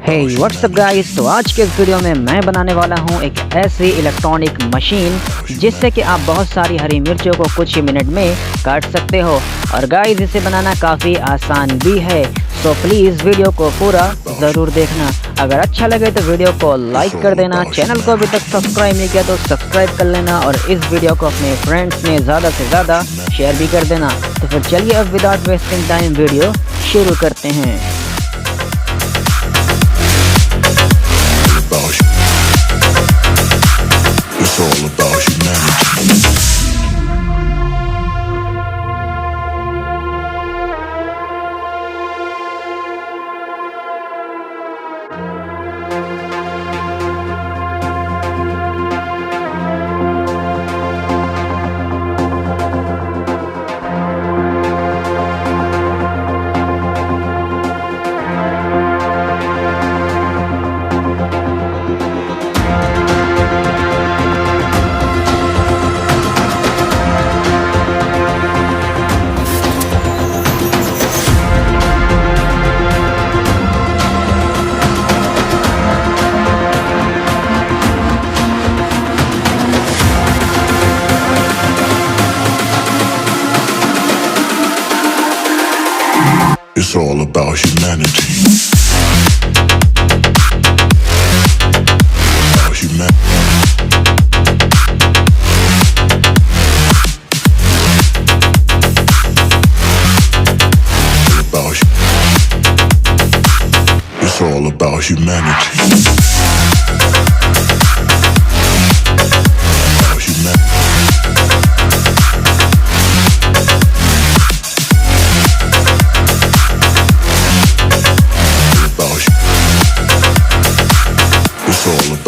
हे WhatsApp guys, तो आज के इस वीडियो में मैं बनाने वाला हूं एक ऐसी इलेक्ट्रॉनिक मशीन जिससे कि आप बहुत सारी हरी मिर्चों को कुछ ही मिनट में काट सकते हो। और गाइस इसे बनाना काफ़ी आसान भी है, तो प्लीज़ वीडियो को पूरा ज़रूर देखना। अगर अच्छा लगे तो वीडियो को लाइक कर देना, चैनल को अभी तक सब्सक्राइब नहीं किया तो सब्सक्राइब कर लेना और इस वीडियो को अपने फ्रेंड्स में ज़्यादा से ज़्यादा शेयर भी कर देना। तो फिर चलिए अब विदाउट वेस्टिंग टाइम वीडियो शुरू करते हैं। It's all about humanity. It's all about humanity. About humanity. It's all about humanity. About humanity. It's all about